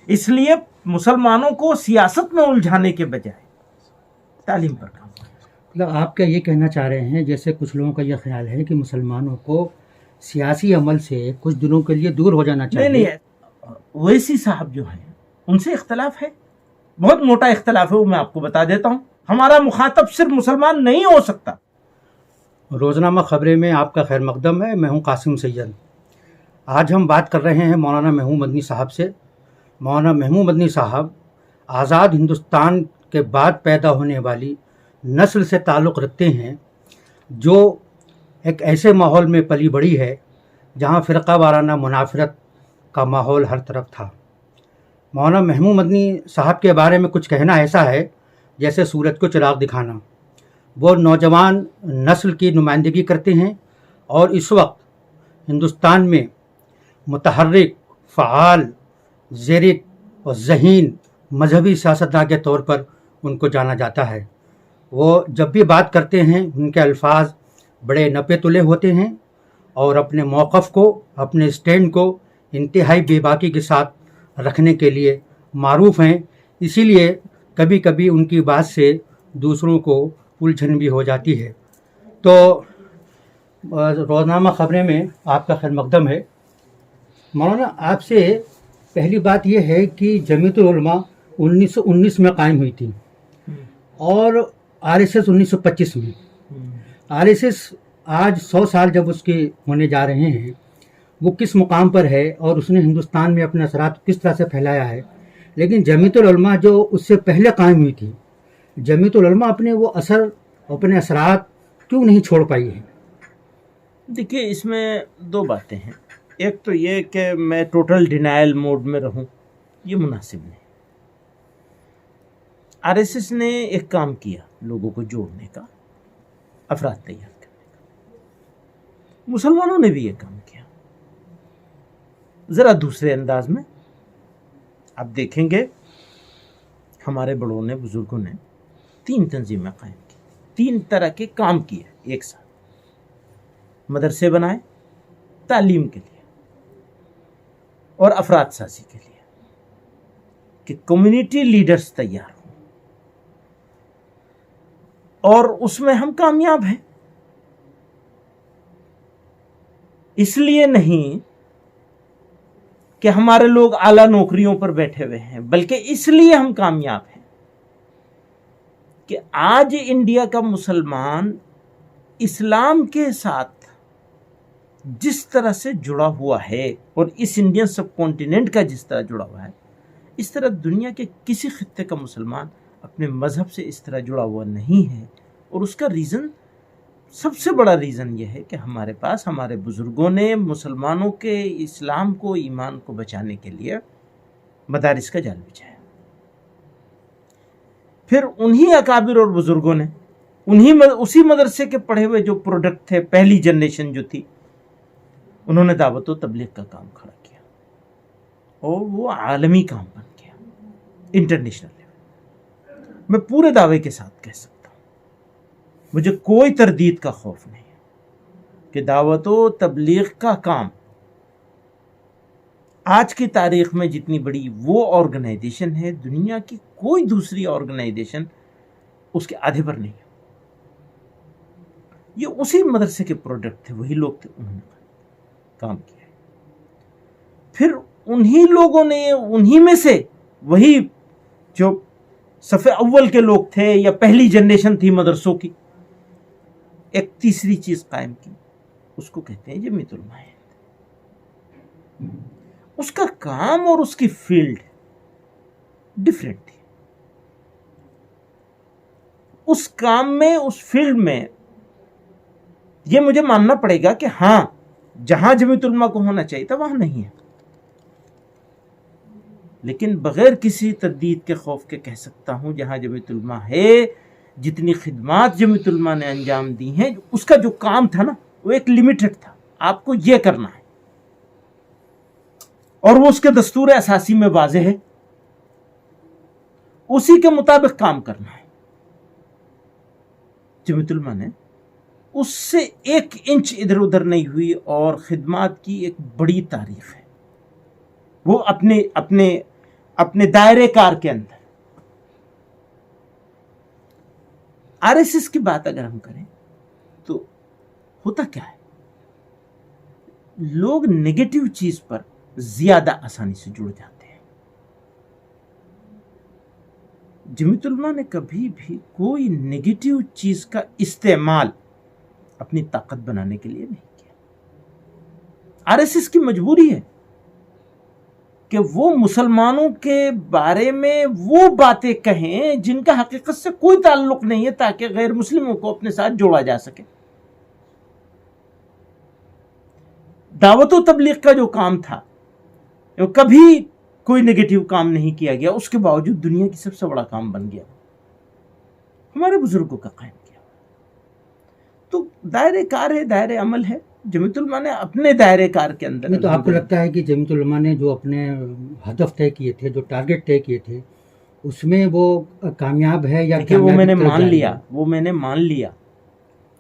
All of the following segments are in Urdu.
اس لیے مسلمانوں کو سیاست میں الجھانے کے بجائے تعلیم پر کام کرنا۔ مطلب آپ کیا یہ کہنا چاہ رہے ہیں جیسے کچھ لوگوں کا یہ خیال ہے کہ مسلمانوں کو سیاسی عمل سے کچھ دنوں کے لیے دور ہو جانا چاہیے؟ نہیں، اویسی صاحب جو ہیں ان سے اختلاف ہے، بہت موٹا اختلاف ہے، وہ میں آپ کو بتا دیتا ہوں۔ ہمارا مخاطب صرف مسلمان نہیں ہو سکتا۔ روزنامہ خبریں میں آپ کا خیر مقدم ہے، میں ہوں قاسم سید۔ آج ہم بات کر رہے ہیں مولانا محمود مدنی صاحب سے۔ مولانا محمود مدنی صاحب آزاد ہندوستان کے بعد پیدا ہونے والی نسل سے تعلق رکھتے ہیں جو ایک ایسے ماحول میں پلی بڑھی ہے جہاں فرقہ وارانہ منافرت کا ماحول ہر طرف تھا۔ مولانا محمود مدنی صاحب کے بارے میں کچھ کہنا ایسا ہے جیسے سورج کو چراغ دکھانا۔ وہ نوجوان نسل کی نمائندگی کرتے ہیں اور اس وقت ہندوستان میں متحرک، فعال، زیرک اور ذہین مذہبی سیاستداں کے طور پر ان کو جانا جاتا ہے۔ وہ جب بھی بات کرتے ہیں ان کے الفاظ بڑے نپے تلے ہوتے ہیں اور اپنے موقف کو، اپنے اسٹینڈ کو انتہائی بے باکی کے ساتھ رکھنے کے لیے معروف ہیں۔ اسی لیے کبھی کبھی ان کی بات سے دوسروں کو الجھن بھی ہو جاتی ہے۔ تو روزنامہ خبریں میں آپ کا خیر مقدم ہے۔ مولانا آپ سے پہلی بات یہ ہے کہ جمعیت العلماء 1919 میں قائم ہوئی تھی اور RSS 1925 میں۔ RSS آج 100 سال جب اس کے ہونے جا رہے ہیں، وہ کس مقام پر ہے اور اس نے ہندوستان میں اپنے اثرات کس طرح سے پھیلایا ہے، لیکن جمعیت العلماء جو اس سے پہلے قائم ہوئی تھی، جمعیت العلماء اپنے وہ اپنے اثرات کیوں نہیں چھوڑ پائی ہے؟ دیکھیے، اس میں دو باتیں ہیں۔ ایک تو یہ کہ میں ٹوٹل ڈینائل موڈ میں رہوں، یہ مناسب نہیں۔ RSS نے ایک کام کیا لوگوں کو جوڑنے کا، افراد تیار کرنے کا۔ مسلمانوں نے بھی یہ کام کیا، ذرا دوسرے انداز میں۔ آپ دیکھیں گے ہمارے بڑوں نے، بزرگوں نے 3 تنظیمیں قائم کی، 3 طرح کے کام کیے ایک ساتھ۔ مدرسے بنائے تعلیم کے لیے اور افراد سازی کے لیے، کہ کمیونٹی لیڈرز تیار ہوں، اور اس میں ہم کامیاب ہیں۔ اس لیے نہیں کہ ہمارے لوگ اعلیٰ نوکریوں پر بیٹھے ہوئے ہیں، بلکہ اس لیے ہم کامیاب ہیں کہ آج انڈیا کا مسلمان اسلام کے ساتھ جس طرح سے جڑا ہوا ہے، اور اس انڈین سب کانٹیننٹ کا جس طرح جڑا ہوا ہے، اس طرح دنیا کے کسی خطے کا مسلمان اپنے مذہب سے اس طرح جڑا ہوا نہیں ہے۔ اور اس کا ریزن، سب سے بڑا ریزن یہ ہے کہ ہمارے پاس ہمارے بزرگوں نے مسلمانوں کے اسلام کو، ایمان کو بچانے کے لیے مدارس کا جال بچھایا۔ پھر انہی اکابر اور بزرگوں نے اسی مدرسے کے پڑھے ہوئے جو پروڈکٹ تھے، پہلی جنریشن جو تھی، انہوں نے دعوت و تبلیغ کا کام کھڑا کیا، اور وہ عالمی کام بن گیا، انٹرنیشنل لیول۔ میں پورے دعوے کے ساتھ کہہ سکتا ہوں، مجھے کوئی تردید کا خوف نہیں ہے کہ دعوت و تبلیغ کا کام آج کی تاریخ میں جتنی بڑی وہ آرگنائزیشن ہے، دنیا کی کوئی دوسری آرگنائزیشن اس کے آدھے پر نہیں ہے۔ یہ اسی مدرسے کے پروڈکٹ تھے، وہی لوگ تھے، انہوں نے کام کیا۔ پھر انہی لوگوں نے، انہی میں سے وہی جو صف اول کے لوگ تھے یا پہلی جنریشن تھی مدرسوں کی، ایک تیسری چیز قائم کی، اس کو کہتے ہیں جمعیت علماء ہند۔ اس کا کام اور اس کی فیلڈ ڈیفرنٹ تھی۔ اس کام میں، اس فیلڈ میں یہ مجھے ماننا پڑے گا کہ ہاں، جہاں جمعیت علماء کو ہونا چاہیے تھا وہاں نہیں ہے، لیکن بغیر کسی تردید کے خوف کے کہہ سکتا ہوں جہاں جمعیت علماء ہے، جتنی خدمات جمعیت علماء نے انجام دی ہیں، اس کا جو کام تھا نا، وہ ایک لمیٹڈ تھا، آپ کو یہ کرنا ہے، اور وہ اس کے دستور اساسی میں واضح ہے، اسی کے مطابق کام کرنا ہے۔ جمعیت علماء نے اس سے 1 انچ ادھر ادھر نہیں ہوئی، اور خدمات کی ایک بڑی تاریخ ہے۔ وہ اپنے دائرے کار کے اندر. آر ایس ایس کی بات اگر ہم کریں تو ہوتا کیا ہے، لوگ نگیٹو چیز پر زیادہ آسانی سے جڑ جاتے ہیں. جمیعت علماء نے کبھی بھی کوئی نگیٹو چیز کا استعمال اپنی طاقت بنانے کے لیے نہیں کیا. آر ایس ایس کی مجبوری ہے کہ وہ مسلمانوں کے بارے میں وہ باتیں کہیں جن کا حقیقت سے کوئی تعلق نہیں ہے، تاکہ غیر مسلموں کو اپنے ساتھ جوڑا جا سکے. دعوت و تبلیغ کا جو کام تھا کبھی کوئی نگیٹو کام نہیں کیا گیا، اس کے باوجود دنیا کی سب سے بڑا کام بن گیا، ہمارے بزرگوں کا قائم کیا. تو دائرے کار ہے، دائرے عمل ہے. جمیعت علماء نے اپنے دائرے کار کے اندر. تو آپ کو لگتا ہے کہ جمیعت علماء نے جو اپنے ہدف طے کیے تھے، جو ٹارگٹ طے کیے تھے، اس میں وہ کامیاب ہے یا وہ میں نے مان لیا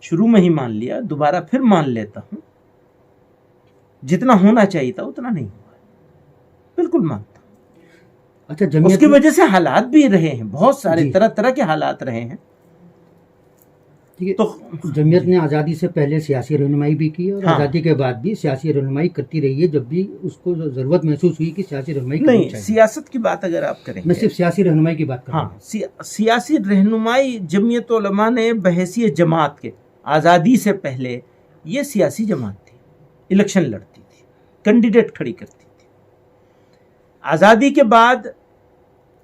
شروع میں ہی مان لیا، دوبارہ پھر مان لیتا ہوں. جتنا ہونا چاہیے تھا اتنا نہیں ہوا، بالکل مانتا ہوں. اچھا، اس کی وجہ سے حالات بھی رہے ہیں، بہت سارے طرح طرح کے حالات رہے ہیں. تو جمعیت نے آزادی سے پہلے سیاسی رہنمائی بھی کی اور آزادی کے بعد بھی سیاسی رہنمائی کرتی رہی ہے جب بھی اس کو ضرورت محسوس ہوئی کہ سیاسی رہنمائی کرنی چاہیے. سیاست کی بات اگر آپ کریں، میں صرف سیاسی رہنمائی کی بات کر رہا ہوں. سیاسی رہنمائی جمعیت علماء نے بحیثیت جماعت کے آزادی سے پہلے یہ سیاسی جماعت تھی، الیکشن لڑتی تھی، کینڈیڈیٹ کھڑی کرتی تھی. آزادی کے بعد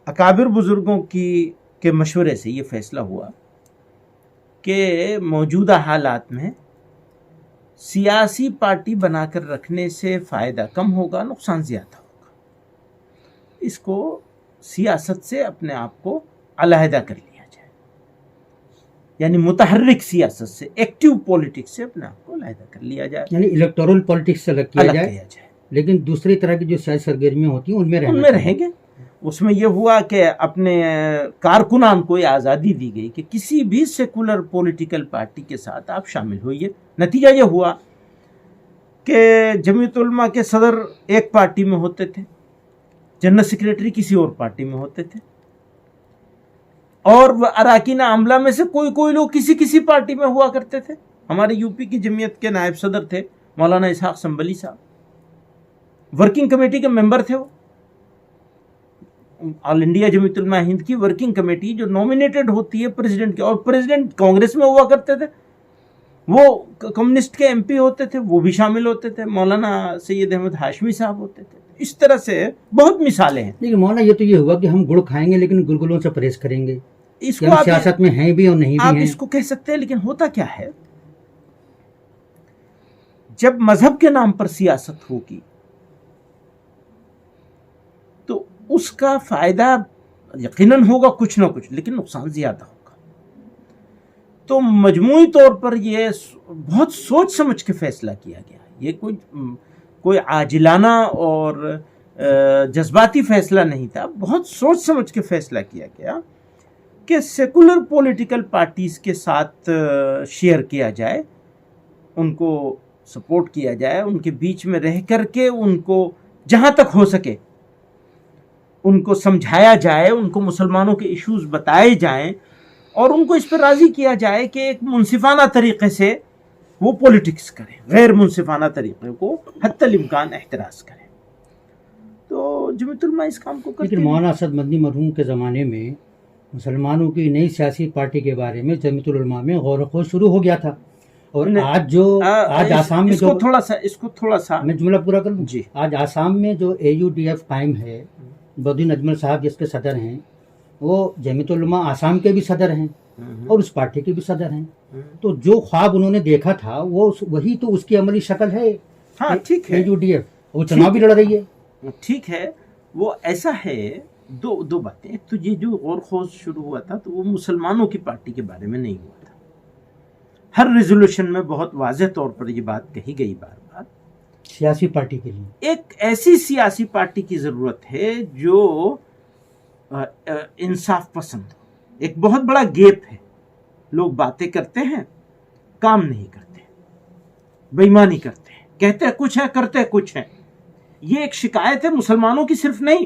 اکابر بزرگوں کے مشورے سے یہ فیصلہ ہوا کہ موجودہ حالات میں سیاسی پارٹی بنا کر رکھنے سے فائدہ کم ہوگا، نقصان زیادہ ہوگا. اس کو سیاست سے اپنے آپ کو علیحدہ کر لیا جائے، یعنی متحرک سیاست سے، ایکٹیو پولیٹکس سے اپنے آپ کو علیحدہ کر لیا جائے، یعنی الیکٹورل پالیٹکس سے الگ کیا جائے. لیکن دوسری طرح کی جو سیاسی سرگرمیاں ہوتی ہیں ان میں رہیں گے. اس میں یہ ہوا کہ اپنے کارکنان کو یہ آزادی دی گئی کہ کسی بھی سیکولر پولیٹیکل پارٹی کے ساتھ آپ شامل ہوئیے. نتیجہ یہ ہوا کہ جمعیت علماء کے صدر ایک پارٹی میں ہوتے تھے، جنرل سیکریٹری کسی اور پارٹی میں ہوتے تھے، اور اراکین عاملہ میں سے کوئی لوگ کسی پارٹی میں ہوا کرتے تھے. ہمارے یو پی کی جمعیت کے نائب صدر تھے مولانا اسحاق سنبلی صاحب، ورکنگ کمیٹی کے ممبر تھے. وہ آل انڈیا جمعیت علماء ہند کی ورکنگ کمیٹی جو نومینیٹڈ ہوتی ہے پریزیڈنٹ کے، اور پریزیڈنٹ کانگریس میں ہوا کرتے تھے، وہ کمیونسٹ کے ایم پی ہوتے تھے، وہ بھی شامل ہوتے تھے. مولانا سید احمد ہاشمی صاحب ہوتے تھے. اس طرح سے بہت مثالیں ہیں. لیکن مولانا یہ تو یہ ہوا کہ ہم گڑ کھائیں گے لیکن گلگلوں سے پرہیز کریں گے. اس کو سیاست میں ہیں بھی اور نہیں بھی ہیں، آپ اس کو کہہ سکتے ہیں. لیکن ہوتا کیا ہے، جب مذہب کے نام پر سیاست ہوگی تو اس کا فائدہ یقیناً ہوگا کچھ نہ کچھ، لیکن نقصان زیادہ ہوگا. تو مجموعی طور پر یہ بہت سوچ سمجھ کے فیصلہ کیا گیا. یہ کوئی عاجلانہ اور جذباتی فیصلہ نہیں تھا، بہت سوچ سمجھ کے فیصلہ کیا گیا کہ سیکولر پولیٹیکل پارٹیز کے ساتھ شیئر کیا جائے، ان کو سپورٹ کیا جائے، ان کے بیچ میں رہ کر کے ان کو جہاں تک ہو سکے ان کو سمجھایا جائے، ان کو مسلمانوں کے ایشوز بتائے جائیں، اور ان کو اس پر راضی کیا جائے کہ ایک منصفانہ طریقے سے وہ پولیٹکس کریں، غیر منصفانہ طریقے کو حتی الامکان احتراز کریں. تو جمعیت علماء اس کام کو کرتے ہیں. لیکن مولانا اسد مدنی مرحوم کے زمانے میں مسلمانوں کی نئی سیاسی پارٹی کے بارے میں جمعیت العلماء میں غور و خوض شروع ہو گیا تھا. اور آج آسام میں اس کو تھوڑا سا میں جملہ پورا کر لوں. جی. آج آسام میں جو AUDF قائم ہے، بدین اجمل صاحب جس کے صدر ہیں، وہ جمعیت علماء آسام کے بھی صدر ہیں اور اس پارٹی کے بھی صدر ہیں. تو جو خواب انہوں نے دیکھا تھا وہی تو اس کی عملی شکل ہے. ہاں ٹھیک ہے، AUDF وہ چناؤ بھی لڑ رہی ہے. ٹھیک ہے، وہ ایسا ہے. دو باتیں. ایک تو یہ جو غور خوض شروع ہوا تھا تو وہ مسلمانوں کی پارٹی کے بارے میں نہیں ہوا تھا. ہر ریزولوشن میں بہت واضح طور پر یہ بات کہی گئی بار بار، سیاسی پارٹی کے لیے ایک ایسی سیاسی پارٹی کی ضرورت ہے جو انصاف پسند ہو. ایک بہت بڑا گیپ ہے، لوگ باتیں کرتے ہیں، کام نہیں کرتے، بےایمانی کرتے ہیں، کہتے کچھ ہے کرتے کچھ ہے. یہ ایک شکایت ہے مسلمانوں کی صرف نہیں،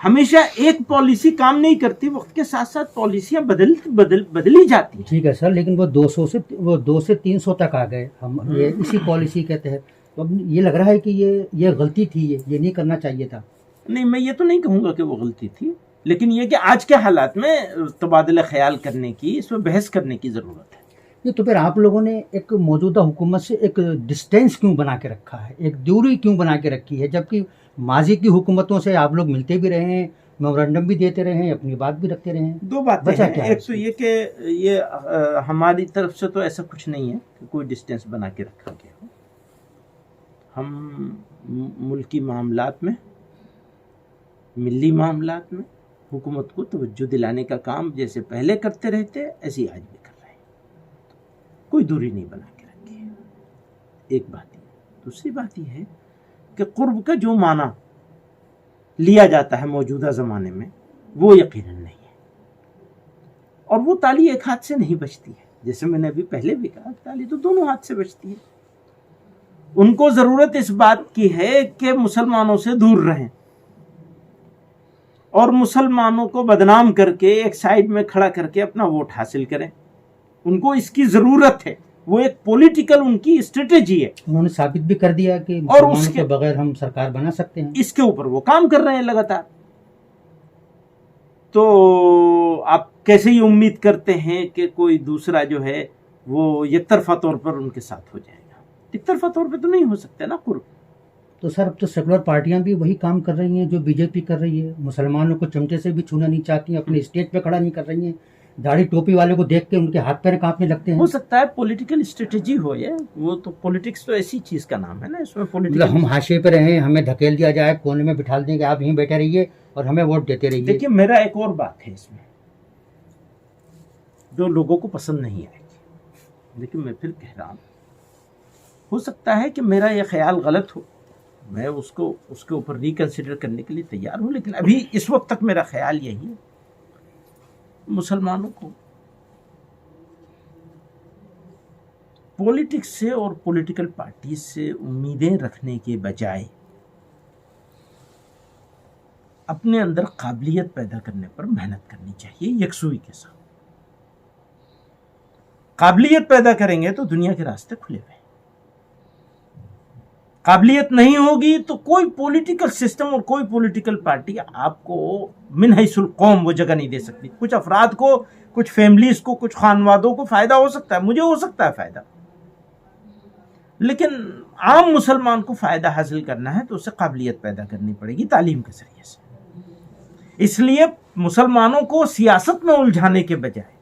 ہمیشہ ایک پالیسی کام نہیں کرتی، وقت کے ساتھ ساتھ پالیسیاں بدلی جاتی ہیں. ٹھیک ہے سر، لیکن وہ 200 سے 300 تک آ گئے ہم یہ اسی پالیسی کے تحت. تو اب یہ لگ رہا ہے کہ یہ غلطی تھی، یہ نہیں کرنا چاہیے تھا. نہیں، میں یہ تو نہیں کہوں گا کہ وہ غلطی تھی، لیکن یہ کہ آج کے حالات میں تبادلہ خیال کرنے کی، اس میں بحث کرنے کی ضرورت ہے. یہ تو پھر آپ لوگوں نے ایک موجودہ حکومت سے ایک ڈسٹینس کیوں بنا کے رکھا ہے، ایک دوری کیوں بنا کے رکھی ہے، جبکہ ماضی کی حکومتوں سے آپ لوگ ملتے بھی رہے ہیں، میمورنڈم بھی دیتے رہے ہیں، اپنی بات بھی رکھتے رہے ہیں. دو باتیں ہیں، ایک تو یہ کہ یہ ہماری طرف سے تو ایسا کچھ نہیں ہے کہ کوئی ڈسٹینس بنا کے رکھا گیا ہو. ہم ملکی معاملات میں، ملی معاملات میں حکومت کو توجہ دلانے کا کام جیسے پہلے کرتے رہتے ایسے آج بھی کر رہے ہیں. کوئی دوری نہیں بنا کے رکھی ہے. ایک بات یہ. دوسری بات یہ ہے کہ قرب کا جو معنی لیا جاتا ہے موجودہ زمانے میں وہ یقیناً نہیں ہے، اور وہ تالی ایک ہاتھ سے نہیں بجتی ہے. جیسے میں نے ابھی پہلے بھی کہا، تالی تو دونوں ہاتھ سے بجتی ہے. ان کو ضرورت اس بات کی ہے کہ مسلمانوں سے دور رہیں اور مسلمانوں کو بدنام کر کے ایک سائیڈ میں کھڑا کر کے اپنا ووٹ حاصل کریں. ان کو اس کی ضرورت ہے، وہ ایک پولیٹیکل ان کی اسٹریٹجی ہے. انہوں نے ثابت بھی کر دیا کہ اور اس مسلمانوں کے بغیر ہم سرکار بنا سکتے ہیں. اس کے اوپر وہ کام کر رہے ہیں لگاتار. تو آپ کیسے یہ امید کرتے ہیں کہ کوئی دوسرا جو ہے وہ یک طرفہ طور پر ان کے ساتھ ہو جائے گا؟ یک طرفہ طور پہ تو نہیں ہو سکتا نا قرب. تو سر اب تو سیکولر پارٹیاں بھی وہی کام کر رہی ہیں جو بی جے پی کر رہی ہے. مسلمانوں کو چمچے سے بھی چھونا نہیں چاہتی ہیں، اپنے اسٹیج پہ کھڑا نہیں کر رہی ہیں. داڑھی ٹوپی والے کو دیکھ کے ان کے ہاتھ پیر کانپنے لگتے ہیں. ہو سکتا ہے پولیٹیکل اسٹریٹجی ہو یہ، وہ تو پولیٹکس تو ایسی چیز کا نام ہے نا، اس میں مطلب ہم حاشیے پہ رہیں، ہمیں دھکیل دیا جائے، کونے میں بٹھا دیں کہ آپ یہیں بیٹھے رہیے اور ہمیں ووٹ دیتے رہیے. دیکھیے میرا ایک اور بات ہے اس میں جو لوگوں کو پسند نہیں آئے گی، لیکن میں پھر کہہ رہا ہوں، ہو سکتا ہے کہ میرا یہ خیال غلط ہو، میں اس کے اوپر ریکنسیڈر کرنے کے لیے تیار ہوں، لیکن ابھی اس وقت تک میرا خیال یہی ہے. مسلمانوں کو پولیٹکس سے اور پولیٹیکل پارٹیز سے امیدیں رکھنے کے بجائے اپنے اندر قابلیت پیدا کرنے پر محنت کرنی چاہیے یکسوئی کے ساتھ. قابلیت پیدا کریں گے تو دنیا کے راستے کھلے ہوئے ہیں. قابلیت نہیں ہوگی تو کوئی پولیٹیکل سسٹم اور کوئی پولیٹیکل پارٹی آپ کو من حیث القوم وہ جگہ نہیں دے سکتی. کچھ افراد کو، کچھ فیملیز کو، کچھ خانوادوں کو فائدہ ہو سکتا ہے، مجھے ہو سکتا ہے فائدہ، لیکن عام مسلمان کو فائدہ حاصل کرنا ہے تو اسے قابلیت پیدا کرنی پڑے گی تعلیم کے ذریعے سے. اس لیے مسلمانوں کو سیاست میں الجھانے کے بجائے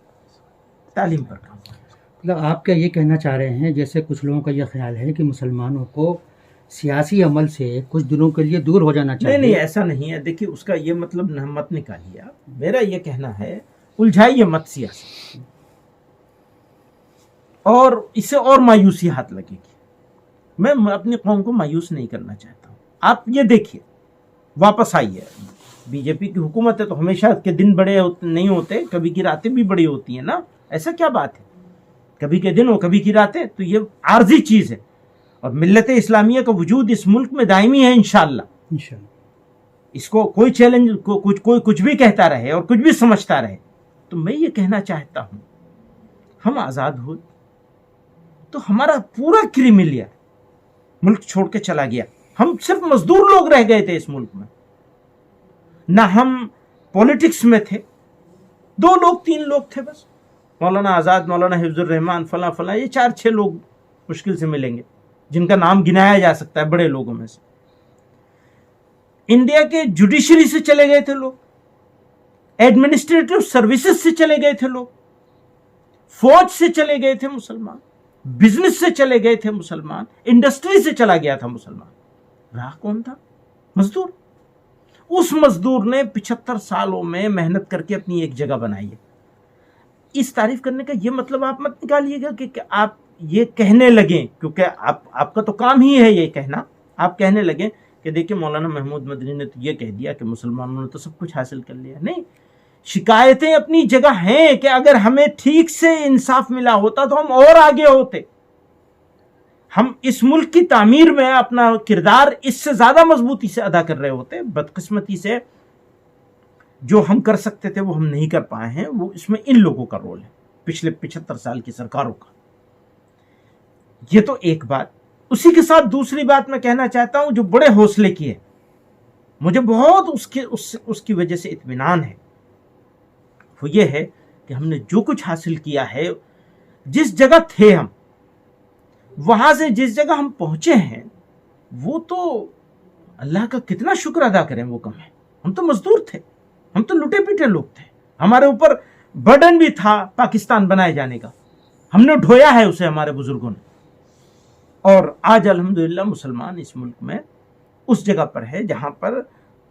تعلیم پر کام کرنا. مطلب آپ کیا یہ کہنا چاہ رہے ہیں، جیسے کچھ لوگوں کا یہ خیال ہے کہ مسلمانوں کو سیاسی عمل سے کچھ دنوں کے لیے دور ہو جانا چاہیے؟ نہیں، ایسا نہیں ہے. دیکھیے اس کا یہ مطلب مت نکالیے آپ. میرا یہ کہنا ہے الجھائیے مت سیاست، اور اس سے اور مایوسی ہاتھ لگے گی. میں اپنی قوم کو مایوس نہیں کرنا چاہتا ہوں. آپ یہ دیکھیے، واپس آئیے. بی جے پی کی حکومت ہے تو ہمیشہ کے دن بڑے نہیں ہوتے، کبھی کی راتیں بھی بڑی ہوتی ہیں نا. ایسا کیا بات ہے؟ کبھی کے دن ہو کبھی کی راتیں، تو یہ عارضی چیز ہے. اور ملت اسلامیہ کا وجود اس ملک میں دائمی ہے انشاءاللہ. اس کو کوئی چیلنج، کوئی کچھ بھی کہتا رہے اور کچھ بھی سمجھتا رہے، تو میں یہ کہنا چاہتا ہوں ہم آزاد ہوئے تو ہمارا پورا کریملیا ملک چھوڑ کے چلا گیا. ہم صرف مزدور لوگ رہ گئے تھے اس ملک میں، نہ ہم پولیٹکس میں تھے. 2 لوگ 3 لوگ تھے بس، مولانا آزاد، مولانا حفظ الرحمان، فلاں فلاں، یہ 4-6 لوگ مشکل سے ملیں گے جن کا نام گنایا جا سکتا ہے بڑے لوگوں میں سے. انڈیا کے جوڈیشری سے چلے گئے تھے لوگ، ایڈمنسٹریٹو سروسز سے چلے گئے تھے لوگ، فوج سے چلے گئے تھے مسلمان، بزنس سے چلے گئے تھے مسلمان، انڈسٹری سے چلا گیا تھا مسلمان. رہا کون تھا؟ مزدور. اس مزدور نے 75 سالوں میں محنت کر کے اپنی ایک جگہ بنائی ہے. اس تعریف کرنے کا یہ مطلب آپ مت نکالیے گا کہ آپ یہ کہنے لگیں، کیونکہ آپ کا تو کام ہی ہے یہ کہنا. آپ کہنے لگیں کہ دیکھیں مولانا محمود مدنی نے تو یہ کہہ دیا کہ مسلمانوں نے تو سب کچھ حاصل کر لیا. نہیں، شکایتیں اپنی جگہ ہیں کہ اگر ہمیں ٹھیک سے انصاف ملا ہوتا تو ہم اور آگے ہوتے. ہم اس ملک کی تعمیر میں اپنا کردار اس سے زیادہ مضبوطی سے ادا کر رہے ہوتے. بدقسمتی سے جو ہم کر سکتے تھے وہ ہم نہیں کر پائے ہیں، وہ اس میں ان لوگوں کا رول ہے، پچھلے 75 سال کی سرکاروں کا۔ یہ تو ایک بات۔ اسی کے ساتھ دوسری بات میں کہنا چاہتا ہوں جو بڑے حوصلے کی ہے، مجھے بہت اس کی وجہ سے اطمینان ہے، وہ یہ ہے کہ ہم نے جو کچھ حاصل کیا ہے، جس جگہ تھے ہم، وہاں سے جس جگہ ہم پہنچے ہیں، وہ تو اللہ کا کتنا شکر ادا کریں، وہ کم ہے۔ ہم تو مزدور تھے، ہم تو لٹے پیٹے لوگ تھے، ہمارے اوپر برڈن بھی تھا پاکستان بنائے جانے کا، ہم نے ڈھویا ہے اسے ہمارے بزرگوں نے، اور آج الحمدللہ مسلمان اس ملک میں اس جگہ پر ہے جہاں پر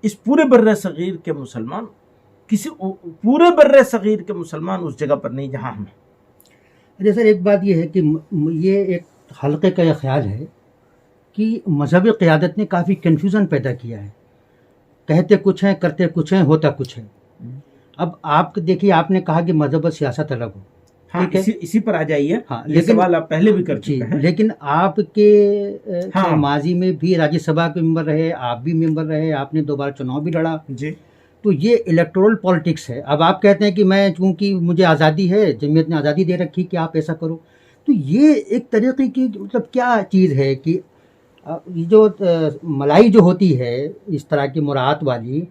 اس پورے بر صغیر کے مسلمان، پورے بر صغیر کے مسلمان اس جگہ پر نہیں جہاں ہم ہیں۔ اچھا سر، ایک بات یہ ہے کہ یہ ایک حلقے کا یہ خیال ہے کہ مذہبی قیادت نے کافی کنفیوژن پیدا کیا ہے، کہتے کچھ ہیں، کرتے کچھ ہیں، ہوتا کچھ ہے۔ اب آپ دیکھیے، آپ نے کہا کہ مذہب اور سیاست الگ ہو، ہاں، اسی پر آ جائیے۔ ہاں، یہ سوال آپ پہلے بھی کر جی، چکے ہیں۔ لیکن آپ کے ماضی میں بھی راجیہ سبھا کے ممبر رہے، آپ بھی ممبر رہے، آپ نے 2 بار چناؤ بھی لڑا، جی، تو یہ الیکٹورل پالیٹکس ہے۔ اب آپ کہتے ہیں کہ میں چونکہ مجھے آزادی ہے، جمعیت نے آزادی دے رکھی کہ آپ ایسا کرو، تو یہ ایک طریقے کی مطلب کیا چیز ہے کہ یہ جو ملائی جو ہوتی ہے اس طرح کی مراعات والی،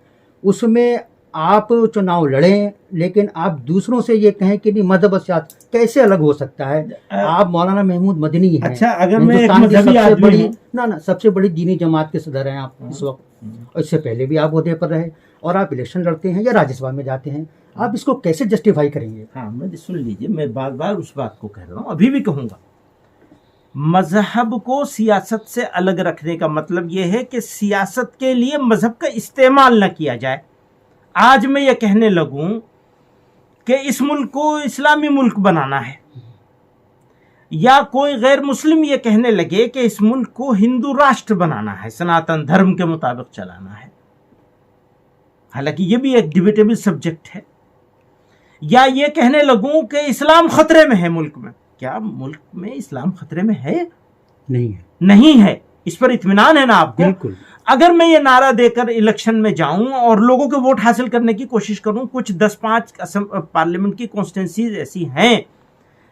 اس میں آپ چناؤ لڑیں لیکن آپ دوسروں سے یہ کہیں کہ نہیں مذہب و سیاست کیسے الگ ہو سکتا ہے؟ آپ مولانا محمود مدنی ہیں، اچھا، اگر میں ایک ہندوستان کی مذہبی سب سے آدمی بڑی ہوں، سب سے بڑی دینی جماعت کے صدر ہیں آپ اس وقت، اور اس سے پہلے بھی آپ عہدے پر رہے، اور آپ الیکشن لڑتے ہیں یا راجیہ سبھا میں جاتے ہیں، آپ اس کو کیسے جسٹیفائی کریں گے؟ ہاں، میں سن لیجیے، میں بار بار اس بات کو کہہ رہا ہوں، ابھی بھی کہوں گا۔ مذہب کو سیاست سے الگ رکھنے کا مطلب یہ ہے کہ سیاست کے لیے مذہب کا استعمال نہ کیا جائے۔ آج میں یہ کہنے لگوں کہ اس ملک کو اسلامی ملک بنانا ہے، یا کوئی غیر مسلم یہ کہنے لگے کہ اس ملک کو ہندو راشٹر بنانا ہے، سناتن دھرم کے مطابق چلانا ہے، حالانکہ یہ بھی ایک ڈیبیٹیبل سبجیکٹ ہے، یا یہ کہنے لگوں کہ اسلام خطرے میں ہے ملک میں۔ کیا ملک میں اسلام خطرے میں ہے؟ نہیں ہے، اس پر اطمینان ہے نا آپ کو؟ بالکل۔ اگر میں یہ نعرہ دے کر الیکشن میں جاؤں اور لوگوں کے ووٹ حاصل کرنے کی کوشش کروں، کچھ 10-5 پارلیمنٹ کی کانسٹیٹنسیز ایسی ہیں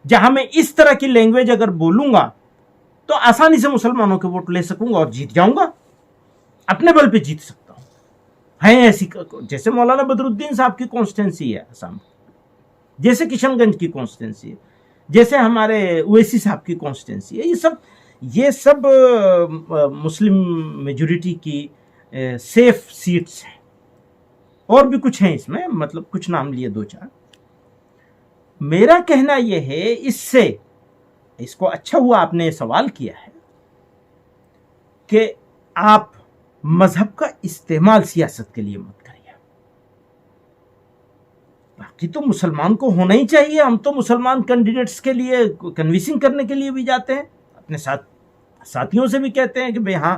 جہاں میں اس طرح کی لینگویج اگر بولوں گا تو آسانی سے مسلمانوں کے ووٹ لے سکوں گا اور جیت جاؤں گا، اپنے بل پہ جیت سکتا ہوں۔ ہیں ایسی، جیسے مولانا بدر الدین صاحب کی کانسٹیٹنسی ہے آسام، جیسے کشن گنج کی کانسٹیٹنسی ہے، جیسے ہمارے اویسی صاحب کی کانسٹیٹنسی ہے، یہ سب مسلم میجورٹی کی سیف سیٹس ہیں، اور بھی کچھ ہیں اس میں، مطلب کچھ نام لیے 2-4۔ میرا کہنا یہ ہے، اس کو اچھا ہوا آپ نے سوال کیا ہے کہ آپ مذہب کا استعمال سیاست کے لیے مت کریے۔ باقی تو مسلمان کو ہونا ہی چاہیے، ہم تو مسلمان کینڈیڈیٹس کے لیے کنوینسنگ کرنے کے لیے بھی جاتے ہیں، اپنے ساتھیوں سے بھی کہتے ہیں کہ بھئی ہاں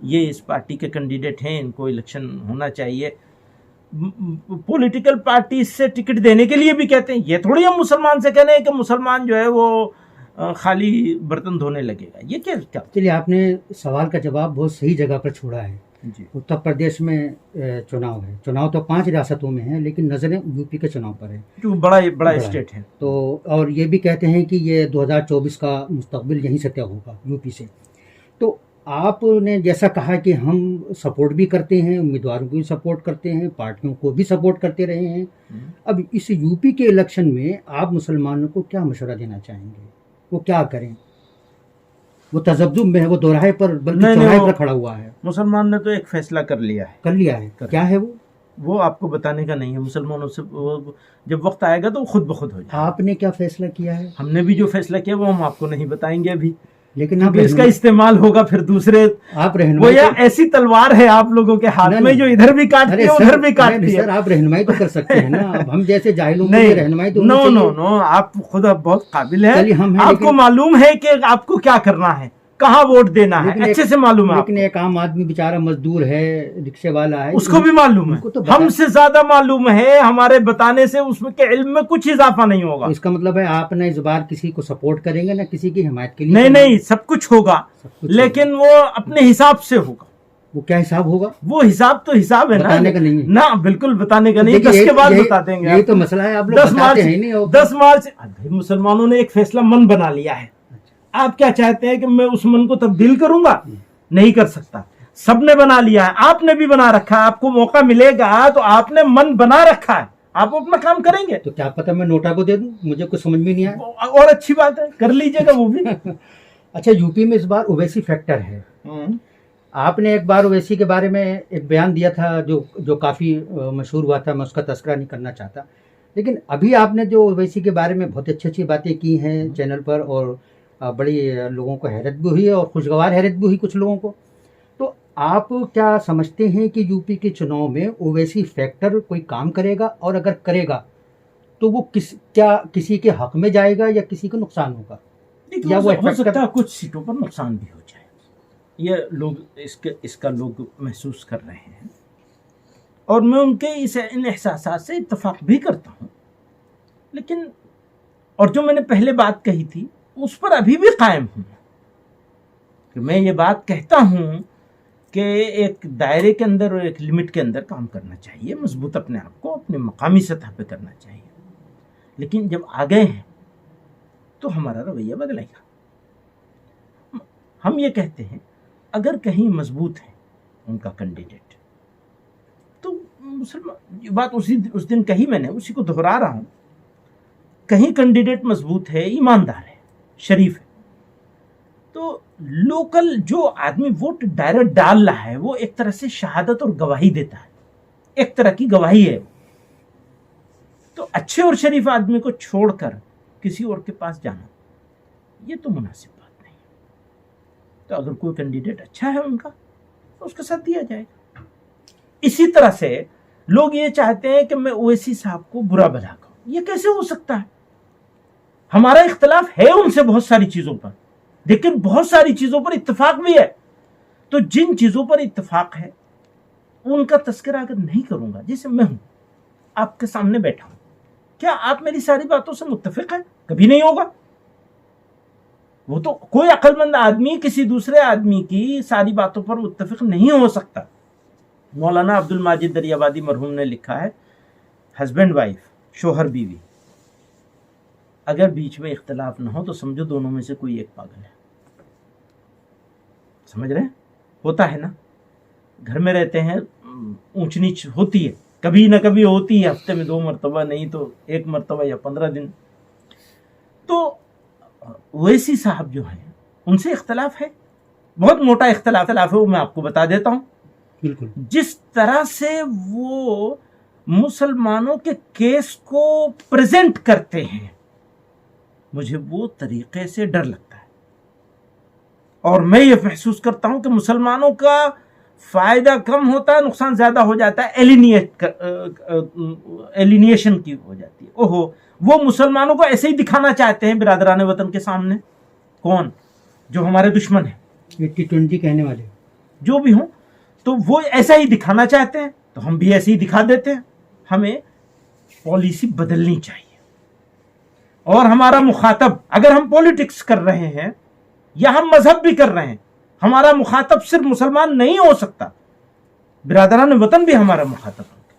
یہ اس پارٹی کے کینڈیڈیٹ ہیں، ان کو الیکشن ہونا چاہیے، پولیٹیکل پارٹی سے ٹکٹ دینے کے لیے بھی کہتے ہیں۔ یہ تھوڑی ہم مسلمان سے کہنے ہیں کہ مسلمان جو ہے وہ خالی برتن دھونے لگے گا، یہ کیا؟ چلیے، آپ نے سوال کا جواب بہت صحیح جگہ پر چھوڑا ہے۔ جی، اتر پردیش میں چناؤ ہے، چناؤ تو 5 ریاستوں میں ہیں، لیکن نظریں یو پی کے چناؤ پر ہے، جو بڑا اسٹیٹ ہے۔ تو اور یہ بھی کہتے ہیں کہ یہ 2024 کا مستقبل یہیں سے طے ہوگا یو پی سے۔ تو آپ نے جیسا کہا کہ ہم سپورٹ بھی کرتے ہیں، امیدواروں کو بھی سپورٹ کرتے ہیں، پارٹیوں کو بھی سپورٹ کرتے رہے ہیں، اب اس یو پی کے الیکشن میں آپ مسلمانوں کو کیا مشورہ دینا چاہیں گے؟ وہ کیا کریں؟ وہ تذبذب میں ہے، وہ دوراہے پر بلکہ چوراہے پر کھڑا ہوا ہے۔ مسلمان نے تو ایک فیصلہ کر لیا ہے۔ کیا ہے وہ آپ کو بتانے کا نہیں ہے، مسلمانوں سے جب وقت آئے گا تو وہ خود بخود ہو جائے۔ آپ نے کیا فیصلہ کیا ہے؟ ہم نے بھی جو فیصلہ کیا وہ ہم آپ کو نہیں بتائیں گے ابھی، لیکن اس کا استعمال ہوگا پھر دوسرے، وہ یا ایسی تلوار ہے آپ لوگوں کے ہاتھ میں جو ادھر بھی کاٹتی ہے ادھر بھی کاٹتی ہے۔ سر، آپ رہنمائی تو کر سکتے ہیں نا، اب ہم جیسے جاہلوں کی رہنمائی تو ہونی چاہیے۔ نو، آپ خود بہت قابل ہیں، ہیں، آپ کو معلوم ہے کہ آپ کو کیا کرنا ہے، کہاں ووٹ دینا ہے، اچھے سے معلوم ہے۔ لیکن ایک عام آدمی بیچارہ مزدور ہے، رکشے والا ہے، اس کو بھی معلوم ہے، ہم سے زیادہ معلوم ہے، ہمارے بتانے سے اس کے علم میں کچھ اضافہ نہیں ہوگا۔ اس کا مطلب ہے آپ نہ اس بار کسی کو سپورٹ کریں گے نہ کسی کی حمایت کے لیے؟ نہیں، سب کچھ ہوگا، لیکن وہ اپنے حساب سے ہوگا۔ وہ کیا حساب ہوگا؟ وہ حساب تو حساب ہے نا، بتانے کا نہیں ہے نا، بالکل بتانے کا نہیں، دیکھیے 10 کے بعد یہی- بتا دیں گے. یہی تو مسئلہ ہے، آپ لوگ 10 بتاتے مارچ ہیں نہیں. 10 مارچ مسلمانوں نے ایک فیصلہ من بنا لیا ہے. آپ کیا چاہتے ہیں کہ میں اس من کو تبدیل کروں گا؟ نہیں کر سکتا. سب نے بنا لیا ہے، آپ نے بھی بنا رکھا ہے. آپ کو موقع ملے گا تو آپ نے من بنا رکھا ہے، آپ اپنا کام کریں گے. تو کیا پتہ میں نوٹا کو دے دوں، مجھے کچھ سمجھ میں نہیں آیا. اور اچھی بات ہے، کر لیجئے گا وہ بھی. اچھا، یو پی میں اس بار اویسی فیکٹر ہے. آپ نے ایک بار اویسی کے بارے میں ایک بیان دیا تھا جو کافی مشہور ہوا تھا، میں اس کا تذکرہ نہیں کرنا چاہتا، لیکن ابھی آپ نے جو اویسی کے بارے میں بہت اچھی باتیں کی ہیں چینل پر، اور بڑی لوگوں کو حیرت بھی ہوئی ہے اور خوشگوار حیرت بھی ہوئی کچھ لوگوں کو. تو آپ کیا سمجھتے ہیں کہ یو پی کے چناؤ میں اویسی فیکٹر کوئی کام کرے گا، اور اگر کرے گا تو وہ کیا کسی کے حق میں جائے گا یا کسی کو نقصان ہوگا؟ یا وہ ہو سکتا ہے کچھ سیٹوں پر نقصان بھی ہو جائے، یہ لوگ اس کا لوگ محسوس کر رہے ہیں، اور میں ان کے ان احساسات سے اتفاق بھی کرتا ہوں. لیکن اور جو میں نے پہلے بات کہی تھی اس پر ابھی بھی قائم ہوں کہ میں یہ بات کہتا ہوں کہ ایک دائرے کے اندر اور ایک لمٹ کے اندر کام کرنا چاہیے، مضبوط اپنے آپ کو اپنے مقامی سطح پہ کرنا چاہیے. لیکن جب آ گئے ہیں تو ہمارا رویہ بدلے گا. ہم یہ کہتے ہیں اگر کہیں مضبوط ہے ان کا کینڈیڈیٹ تو مسلمان، یہ بات اس دن کہی میں نے، اسی کو دہرا رہا ہوں. کہیں کینڈیڈیٹ مضبوط ہے، ایماندار ہے، شریف ہے، تو لوکل جو آدمی ووٹ ڈائریکٹ ڈال رہا ہے وہ ایک طرح سے شہادت اور گواہی دیتا ہے، ایک طرح کی گواہی ہے. تو اچھے اور شریف آدمی کو چھوڑ کر کسی اور کے پاس جانا یہ تو مناسب بات نہیں ہے. تو اگر کوئی کینڈیڈیٹ اچھا ہے ان کا تو اس کا ساتھ دیا جائے گا. اسی طرح سے لوگ یہ چاہتے ہیں کہ میں اویسی صاحب کو برا بھلا کہوں، یہ کیسے ہو سکتا ہے؟ ہمارا اختلاف ہے ان سے بہت ساری چیزوں پر، لیکن بہت ساری چیزوں پر اتفاق بھی ہے. تو جن چیزوں پر اتفاق ہے ان کا تذکرہ اگر نہیں کروں گا، جیسے میں ہوں آپ کے سامنے بیٹھا ہوں، کیا آپ میری ساری باتوں سے متفق ہیں؟ کبھی نہیں ہوگا. وہ تو کوئی عقل مند آدمی کسی دوسرے آدمی کی ساری باتوں پر متفق نہیں ہو سکتا. مولانا عبد الماجد دریابادی مرحوم نے لکھا ہے، ہسبینڈ وائف، شوہر بیوی، اگر بیچ میں اختلاف نہ ہو تو سمجھو دونوں میں سے کوئی ایک پاگل ہے. سمجھ رہے ہیں؟ ہوتا ہے نا، گھر میں رہتے ہیں، اونچ نیچ ہوتی ہے، کبھی نہ کبھی ہوتی ہے، ہفتے میں 2 مرتبہ، نہیں تو 1 مرتبہ یا 15 دن. تو اویسی صاحب جو ہیں ان سے اختلاف ہے، بہت موٹا اختلاف ہے، وہ میں آپ کو بتا دیتا ہوں. بالکل جس طرح سے وہ مسلمانوں کے کیس کو پریزنٹ کرتے ہیں مجھے وہ طریقے سے ڈر لگتا ہے، اور میں یہ محسوس کرتا ہوں کہ مسلمانوں کا فائدہ کم ہوتا ہے، نقصان زیادہ ہو جاتا ہے، ایلینیشن کی ہو جاتی ہے. اوہو، وہ مسلمانوں کو ایسے ہی دکھانا چاہتے ہیں برادران وطن کے سامنے. کون؟ جو ہمارے دشمن ہیں، 80-20 کہنے والے جو بھی ہوں، تو وہ ایسا ہی دکھانا چاہتے ہیں، تو ہم بھی ایسے ہی دکھا دیتے ہیں. ہمیں پالیسی بدلنی چاہیے. اور ہمارا مخاطب، اگر ہم پولیٹکس کر رہے ہیں یا ہم مذہب بھی کر رہے ہیں، ہمارا مخاطب صرف مسلمان نہیں ہو سکتا، برادران وطن بھی ہمارا مخاطب ہوں گے.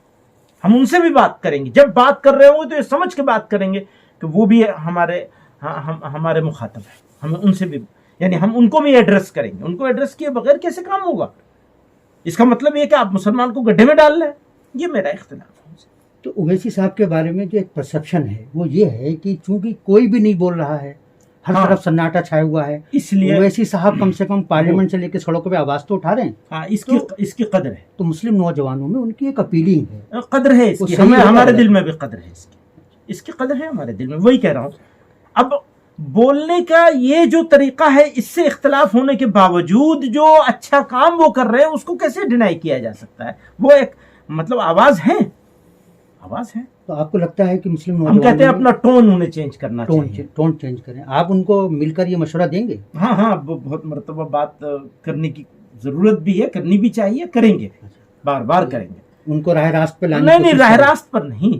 ہم ان سے بھی بات کریں گے، جب بات کر رہے ہوں گے تو یہ سمجھ کے بات کریں گے کہ وہ بھی ہمارے مخاطب ہیں. ہم ان سے بھی، یعنی ہم ان کو بھی ایڈریس کریں گے. ان کو ایڈریس کیے بغیر کیسے کام ہوگا؟ اس کا مطلب یہ کہ آپ مسلمان کو گڈھے میں ڈال رہے ہیں. یہ میرا اختلاف ہے. تو اویسی صاحب کے بارے میں جو ایک پرسپشن ہے وہ یہ ہے کہ چونکہ کوئی بھی نہیں بول رہا ہے، ہر طرف سناٹا چھایا ہوا ہے، اس لیے اویسی صاحب کم سے کم پارلیمنٹ سے لے کے سڑکوں پہ آواز تو اٹھا رہے ہیں. ہاں، اس کی قدر ہے. تو مسلم نوجوانوں میں ان کی ایک اپیلنگ ہے، قدر ہے اس کی، ہمارے دل میں بھی قدر ہے اس کی قدر ہے ہمارے دل میں. وہی کہہ رہا ہوں. اب بولنے کا یہ جو طریقہ ہے، اس سے اختلاف ہونے کے باوجود جو اچھا کام وہ کر رہے ہیں اس کو کیسے ڈینائی کیا جا سکتا ہے؟ وہ ایک مطلب آواز ہے. تو آپ کو لگتا ہے کہ مسلم ہم نوجوانوں کہتے ہیں اپنا ٹون انہیں چینج کرنا چاہیے. ٹون چینج کریں. آپ ان کو مل کر یہ مشورہ دیں گے؟ ہاں، بہت مرتبہ بات کرنے کی ضرورت بھی ہے، کرنی بھی چاہیے، کریں گے، بار بار کریں گے. ان کو راہ راست پہ لانے نہیں، راہ راست پر نہیں،